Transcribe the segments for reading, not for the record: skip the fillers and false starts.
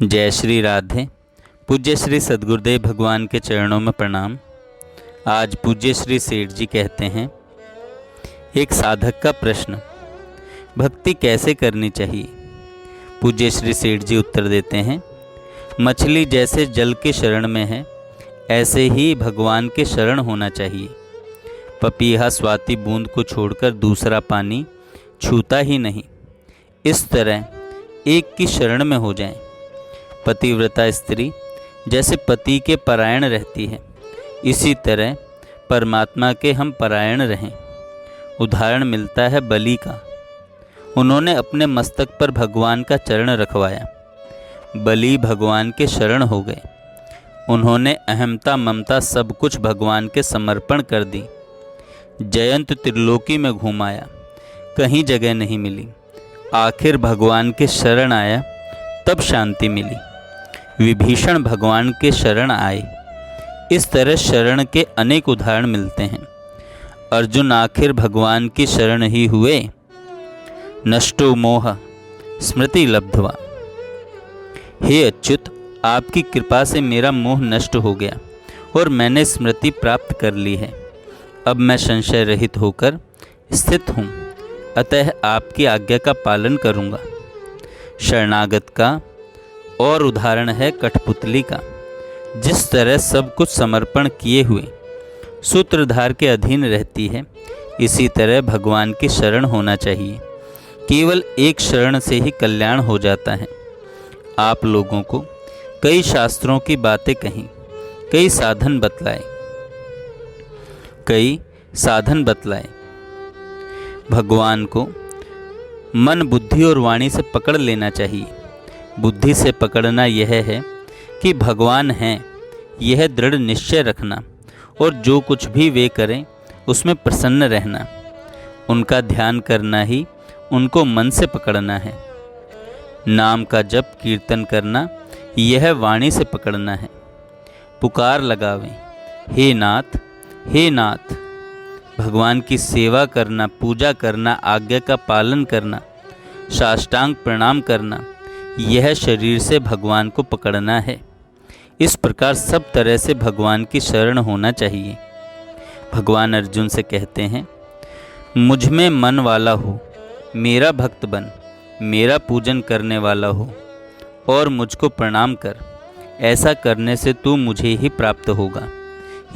जय श्री राधे। पूज्य श्री सद्गुरुदेव भगवान के चरणों में प्रणाम। आज पूज्य श्री सेठ जी कहते हैं, एक साधक का प्रश्न, भक्ति कैसे करनी चाहिए। पूज्य श्री सेठ जी उत्तर देते हैं, मछली जैसे जल के शरण में है, ऐसे ही भगवान के शरण होना चाहिए। पपीहा स्वाति बूंद को छोड़कर दूसरा पानी छूता ही नहीं। इस तरह एक की शरण में हो जाएं। पतिव्रता स्त्री जैसे पति के परायण रहती है, इसी तरह परमात्मा के हम परायण रहें। उदाहरण मिलता है बलि का। उन्होंने अपने मस्तक पर भगवान का चरण रखवाया। बलि भगवान के शरण हो गए। उन्होंने अहमता ममता सब कुछ भगवान के समर्पण कर दी। जयंत त्रिलोकी में घुमाया, कहीं जगह नहीं मिली। आखिर भगवान के शरण आया, तब शांति मिली। विभीषण भगवान के शरण आए। इस तरह शरण के अनेक उदाहरण मिलते हैं। अर्जुन आखिर भगवान की शरण ही हुए। नष्टो मोह स्मृति लब्ध्वा। हे अच्युत, आपकी कृपा से मेरा मोह नष्ट हो गया और मैंने स्मृति प्राप्त कर ली है। अब मैं संशय रहित होकर स्थित हूँ, अतः आपकी आज्ञा का पालन करूँगा। शरणागत का और उदाहरण है कठपुतली का। जिस तरह सब कुछ समर्पण किए हुए सूत्रधार के अधीन रहती है, इसी तरह भगवान की शरण होना चाहिए। केवल एक शरण से ही कल्याण हो जाता है। आप लोगों को कई शास्त्रों की बातें कहीं, कई साधन बतलाए। भगवान को मन, बुद्धि और वाणी से पकड़ लेना चाहिए। बुद्धि से पकड़ना यह है कि भगवान हैं, यह दृढ़ निश्चय रखना और जो कुछ भी वे करें उसमें प्रसन्न रहना। उनका ध्यान करना ही उनको मन से पकड़ना है। नाम का जप कीर्तन करना, यह वाणी से पकड़ना है। पुकार लगावें, हे नाथ, हे नाथ। भगवान की सेवा करना, पूजा करना, आज्ञा का पालन करना, साष्टांग प्रणाम करना, यह शरीर से भगवान को पकड़ना है। इस प्रकार सब तरह से भगवान की शरण होना चाहिए। भगवान अर्जुन से कहते हैं, मुझ में मन वाला हो, मेरा भक्त बन, मेरा पूजन करने वाला हो और मुझको प्रणाम कर। ऐसा करने से तू मुझे ही प्राप्त होगा।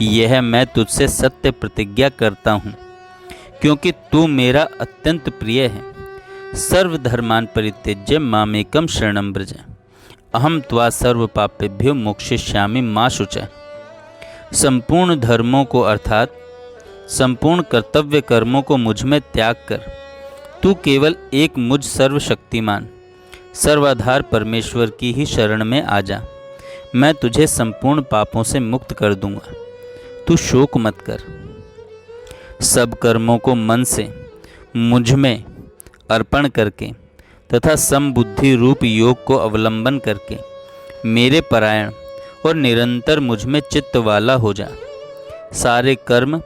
यह मैं तुझसे सत्य प्रतिज्ञा करता हूँ, क्योंकि तू मेरा अत्यंत प्रिय है। सर्वधर्मान् परित्यज्य मामेकं शरणं व्रज, अहम त्वा सर्व पापेभ्यो मोक्षयिष्यामि मा शुचः। संपूर्ण धर्मों को अर्थात संपूर्ण कर्तव्य कर्मों को मुझ में त्याग कर तू केवल एक मुझ सर्वशक्तिमान सर्वाधार परमेश्वर की ही शरण में आ जा। मैं तुझे संपूर्ण पापों से मुक्त कर दूंगा। तू शोक मत कर। सब कर्मों को मन से मुझ में अर्पण करके तथा समबुद्धि रूप योग को अवलंबन करके मेरे परायण और निरंतर मुझ में चित्त वाला हो जा। सारे कर्म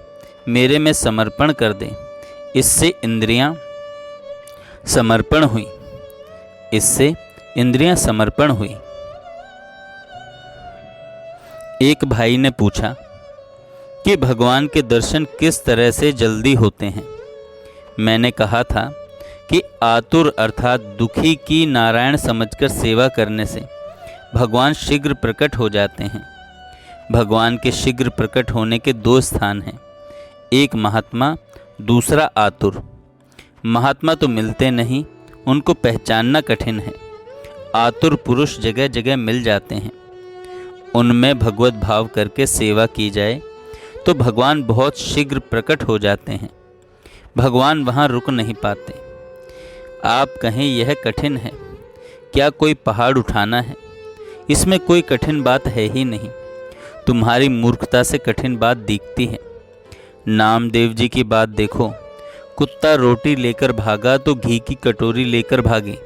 मेरे में समर्पण कर दे। इससे इंद्रियां समर्पण हुई। एक भाई ने पूछा कि भगवान के दर्शन किस तरह से जल्दी होते हैं। मैंने कहा था कि आतुर अर्थात दुखी की नारायण समझकर सेवा करने से भगवान शीघ्र प्रकट हो जाते हैं। भगवान के शीघ्र प्रकट होने के दो स्थान हैं, एक महात्मा, दूसरा आतुर। महात्मा तो मिलते नहीं, उनको पहचानना कठिन है। आतुर पुरुष जगह जगह मिल जाते हैं। उनमें भगवत भाव करके सेवा की जाए तो भगवान बहुत शीघ्र प्रकट हो जाते हैं। भगवान वहाँ रुक नहीं पाते। आप कहें यह कठिन है, क्या कोई पहाड़ उठाना है? इसमें कोई कठिन बात है ही नहीं। तुम्हारी मूर्खता से कठिन बात दिखती है। नामदेव जी की बात देखो। कुत्ता रोटी लेकर भागा तो घी की कटोरी लेकर भागे।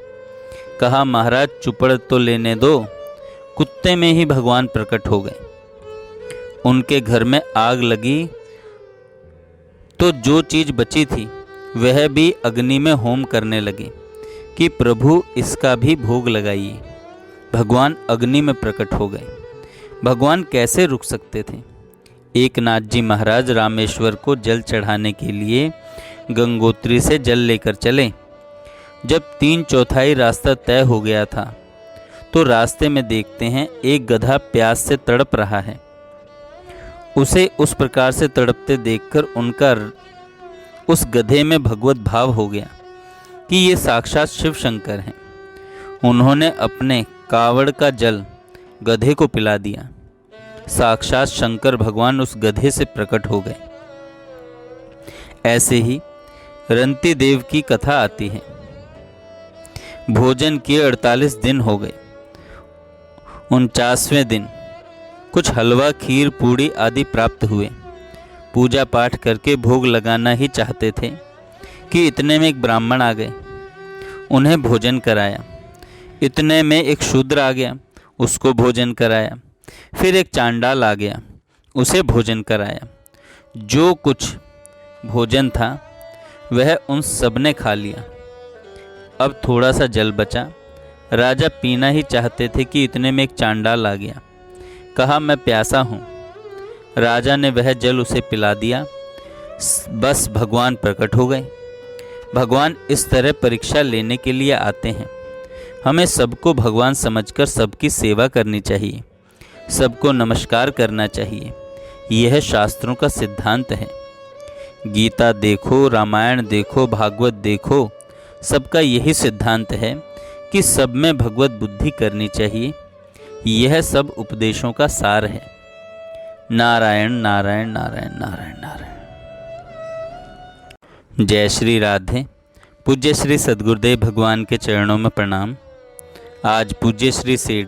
कहा, महाराज चुपड़ तो लेने दो। कुत्ते में ही भगवान प्रकट हो गए। उनके घर में आग लगी तो जो चीज़ बची थी वह भी अग्नि में होम करने लगे कि प्रभु इसका भी भोग लगाइए। भगवान अग्नि में प्रकट हो गए। भगवान कैसे रुक सकते थे? एकनाथ जी महाराज रामेश्वर को जल चढ़ाने के लिए गंगोत्री से जल लेकर चले। जब 3/4 रास्ता तय हो गया था तो रास्ते में देखते हैं एक गधा प्यास से तड़प रहा है। उसे उस प्रकार से तड़पते देखकर उनका उस गधे में भगवत भाव हो गया कि ये साक्षात शिव शंकर हैं। उन्होंने अपने कावड़ का जल गधे को पिला दिया। साक्षात शंकर भगवान उस गधे से प्रकट हो गए। ऐसे ही रंती देव की कथा आती है। भोजन किए 48 दिन हो गए। 49वें दिन कुछ हलवा, खीर, पूड़ी आदि प्राप्त हुए। पूजा पाठ करके भोग लगाना ही चाहते थे कि इतने में एक ब्राह्मण आ गए। उन्हें भोजन कराया। इतने में एक शूद्र आ गया, उसको भोजन कराया। फिर एक चांडाल आ गया, उसे भोजन कराया। जो कुछ भोजन था वह उन सब ने खा लिया। अब थोड़ा सा जल बचा। राजा पीना ही चाहते थे कि इतने में एक चांडाल आ गया। कहा, मैं प्यासा हूँ। राजा ने वह जल उसे पिला दिया। बस भगवान प्रकट हो गए। भगवान इस तरह परीक्षा लेने के लिए आते हैं। हमें सबको भगवान समझकर सबकी सेवा करनी चाहिए, सबको नमस्कार करना चाहिए। यह शास्त्रों का सिद्धांत है। गीता देखो, रामायण देखो, भागवत देखो, सबका यही सिद्धांत है कि सब में भगवत बुद्धि करनी चाहिए। यह सब उपदेशों का सार है। नारायण नारायण नारायण नारायण नारायण। जय श्री राधे। पूज्य श्री सद्गुरुदेव भगवान के चरणों में प्रणाम। आज पूज्य श्री सेठ